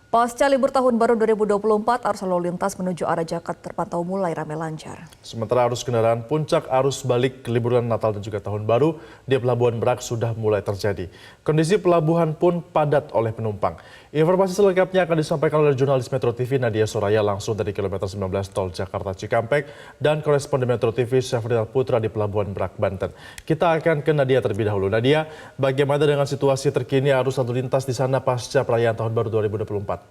Pasca libur tahun baru 2024, arus lalu lintas menuju arah Jakarta terpantau mulai ramai lancar. Sementara arus kendaraan puncak arus balik liburan Natal dan juga Tahun Baru di Pelabuhan Merak sudah mulai terjadi. Kondisi pelabuhan pun padat oleh penumpang. Informasi selengkapnya akan disampaikan oleh jurnalis Metro TV Nadia Soraya langsung dari kilometer 19 Tol Jakarta Cikampek dan koresponden Metro TV Syafrinal Putra di Pelabuhan Merak, Banten. Kita akan ke Nadia terlebih dahulu. Nadia, bagaimana dengan situasi terkini arus lalu lintas di sana pasca perayaan Tahun Baru 2024?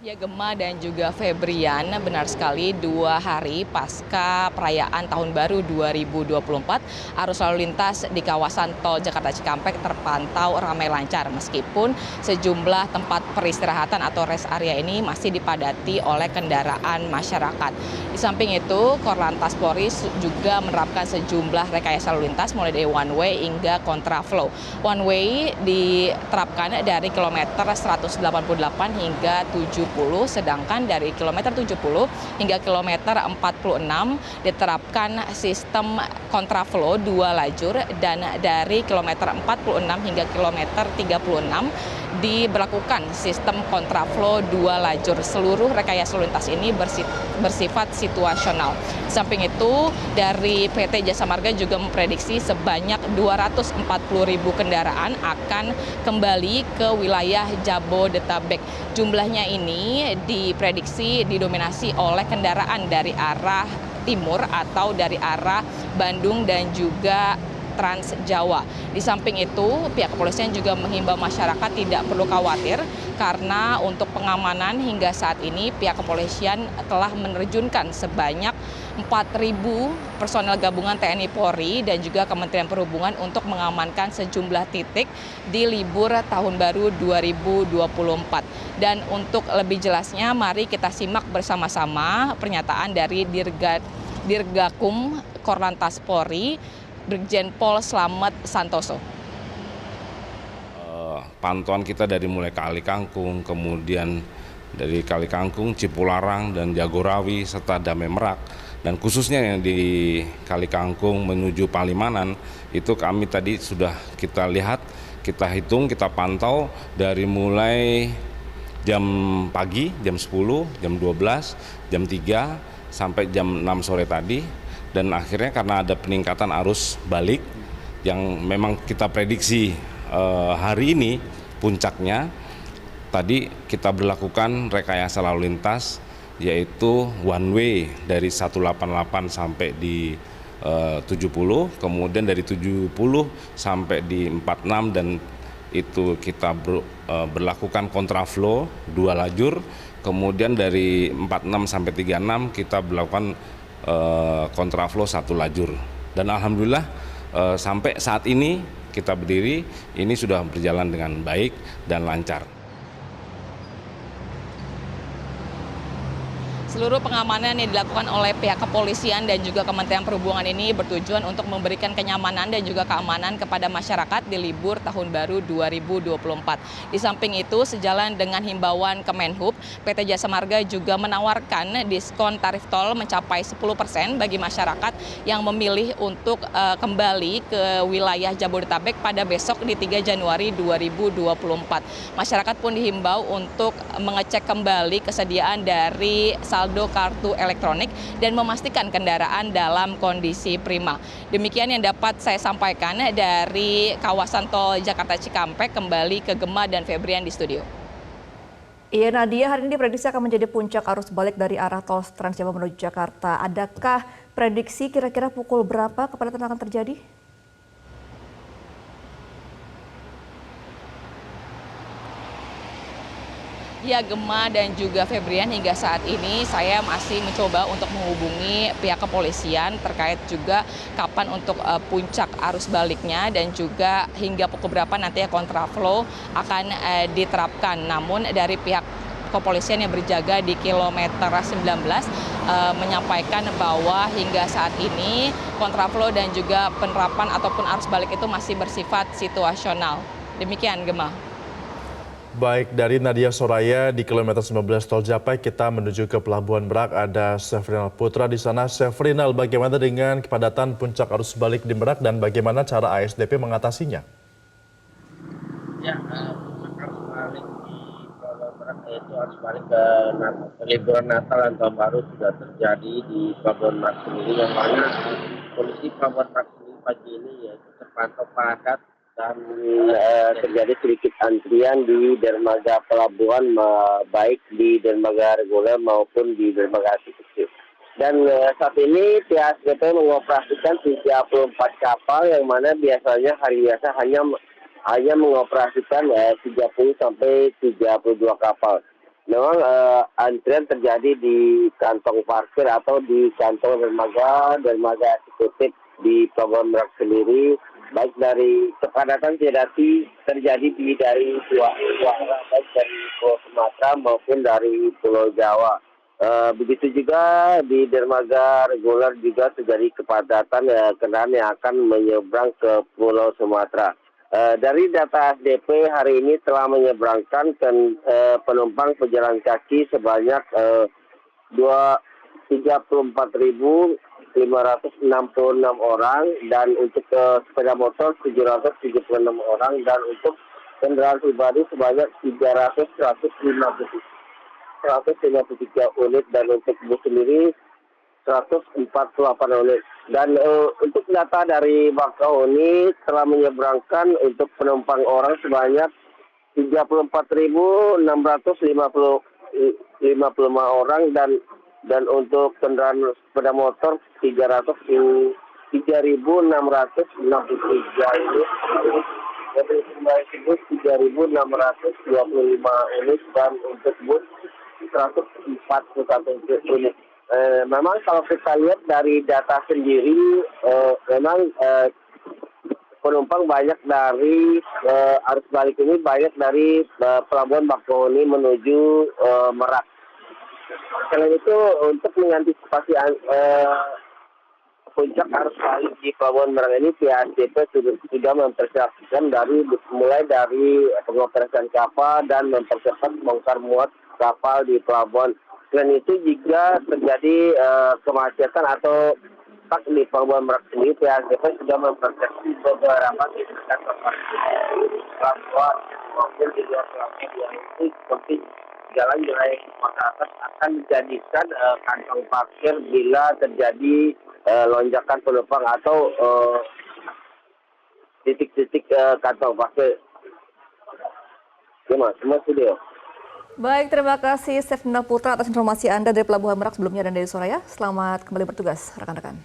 Ya, Gemma dan juga Febrian, benar sekali 2 hari pasca perayaan Tahun Baru 2024, arus lalu lintas di kawasan Tol Jakarta Cikampek terpantau ramai lancar meskipun sejumlah tempat peristirahatan atau rest area ini masih dipadati oleh kendaraan masyarakat. Di samping itu, Korlantas Polri juga menerapkan sejumlah rekayasa lalu lintas mulai dari one way hingga kontraflow. One way diterapkan dari kilometer 188 hingga 70. Sedangkan dari kilometer 70 hingga kilometer 46 diterapkan sistem kontraflow 2 lajur dan dari kilometer 46 hingga kilometer 36 diberlakukan sistem kontraflow 2 lajur. Seluruh rekayasa lalu lintas ini bersifat situasional. Di samping itu, dari PT Jasa Marga juga memprediksi sebanyak 240.000 kendaraan akan kembali ke wilayah Jabodetabek. Jumlahnya ini diprediksi didominasi oleh kendaraan dari arah timur atau dari arah Bandung dan juga Trans Jawa. Di samping itu, pihak kepolisian juga menghimbau masyarakat tidak perlu khawatir karena untuk pengamanan hingga saat ini pihak kepolisian telah menerjunkan sebanyak 4.000 personel gabungan TNI Polri dan juga Kementerian Perhubungan untuk mengamankan sejumlah titik di libur Tahun Baru 2024. Dan untuk lebih jelasnya, mari kita simak bersama-sama pernyataan dari Dirgakum Korlantas Polri, Brigjen Pol Slamet Santoso. Pantauan kita dari mulai Kali Kangkung, kemudian dari Kali Kangkung, Cipularang, dan Jagorawi, serta Damai Merak. Dan khususnya yang di Kali Kangkung menuju Palimanan, itu kami tadi sudah kita lihat, kita hitung, kita pantau dari mulai jam pagi, jam 10, jam 12, jam 3, sampai jam 6 sore tadi. Dan akhirnya karena ada peningkatan arus balik yang memang kita prediksi hari ini puncaknya, tadi kita berlakukan rekayasa lalu lintas yaitu one way dari 188 sampai di 70, kemudian dari 70 sampai di 46, dan itu kita berlakukan kontraflow 2 lajur, kemudian dari 46 sampai 36 kita berlakukan kontraflow 1 lajur. Dan alhamdulillah sampai saat ini kita berdiri, ini sudah berjalan dengan baik dan lancar. Seluruh pengamanan yang dilakukan oleh pihak kepolisian dan juga Kementerian Perhubungan ini bertujuan untuk memberikan kenyamanan dan juga keamanan kepada masyarakat di libur Tahun Baru 2024. Di samping itu, sejalan dengan himbauan Kemenhub, PT Jasa Marga juga menawarkan diskon tarif tol mencapai 10% bagi masyarakat yang memilih untuk kembali ke wilayah Jabodetabek pada besok di 3 Januari 2024. Masyarakat pun dihimbau untuk mengecek kembali kesediaan dari saldo kartu elektronik dan memastikan kendaraan dalam kondisi prima. Demikian yang dapat saya sampaikan dari kawasan Tol Jakarta Cikampek. Kembali ke Gemma dan Febrian di studio. Iya Nadia, hari ini diprediksi akan menjadi puncak arus balik dari arah Tol Trans Jawa menuju Jakarta. Adakah prediksi kira-kira pukul berapa kepadatan akan terjadi? Ya, Gemma dan juga Febrian, hingga saat ini saya masih mencoba untuk menghubungi pihak kepolisian terkait juga kapan untuk puncak arus baliknya dan juga hingga pukul berapa nantinya kontraflow akan diterapkan. Namun dari pihak kepolisian yang berjaga di kilometer 19 menyampaikan bahwa hingga saat ini kontraflow dan juga penerapan ataupun arus balik itu masih bersifat situasional. Demikian, Gemma. Baik, dari Nadia Soraya di kilometer 19 Tol Japai, kita menuju ke Pelabuhan Merak. Ada Syafrinal Putra di sana. Syafrinal, bagaimana dengan kepadatan puncak arus balik di Merak dan bagaimana cara ASDP mengatasinya? Ya, arus balik di Pelabuhan Merak yaitu arus balik ke liburan Natal dan Tahun Baru sudah terjadi di Pelabuhan Merak sendiri, yang mana kondisi Pelabuhan Merak sendiri pagi ini yaitu terpantau padat dan terjadi sedikit antrian di dermaga pelabuhan, baik di dermaga reguler maupun di dermaga eksekutif. Dan saat ini pihak SDP mengoperasikan 34 kapal, yang mana biasanya hari biasa hanya mengoperasikan 30 sampai 32 kapal. Memang antrian terjadi di kantong parkir atau di kantong dermaga eksekutif di Pelabuhan Merak sendiri, baik dari kepadatan terjadi dari dua arah, baik dari Pulau Sumatera maupun dari Pulau Jawa. Begitu juga di dermaga reguler juga terjadi kepadatan kendaraan yang akan menyeberang ke Pulau Sumatera. Dari data SDP hari ini telah menyeberangkan penumpang pejalan kaki sebanyak 34.566 orang, dan untuk sepeda motor 776 orang, dan untuk kendaraan pribadi sebanyak 153 unit, dan untuk bus sendiri 148 unit. Dan untuk data dari Bakahuni telah menyeberangkan untuk penumpang orang sebanyak 34.655 orang, dan untuk kendaraan sepeda motor 3.663 unit. Dari bus 3.625 unit, dan untuk bus 141 unit. Memang kalau kita lihat dari data sendiri, memang penumpang banyak dari arus balik ini banyak dari Pelabuhan Bakahuni menuju Merak. Selain itu, untuk mengantisipasi puncak arus balik di Pelabuhan Merak ini, pihak SDP sudah mempersiapkan mulai dari pengoperasian kapal dan mempercepat bongkar muat kapal di pelabuhan. Selain itu, jika terjadi kemacetan atau stuck di Pelabuhan Merak sendiri, pihak SDP sudah mempersiapkan beberapa tindakan pelabuhan maupun di luar pelabuhan ini, seperti jalan wilayah masyarakat akan dijadikan kantong parkir bila terjadi lonjakan penumpang atau titik-titik kantong parkir. Semua studio. Baik, terima kasih Stefna Putra atas informasi Anda dari Pelabuhan Merak sebelumnya dan dari Surabaya. Selamat kembali bertugas, rekan-rekan.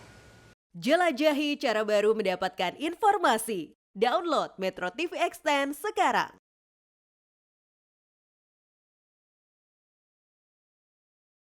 Jelajahi cara baru mendapatkan informasi. Download Metro TV Extend sekarang.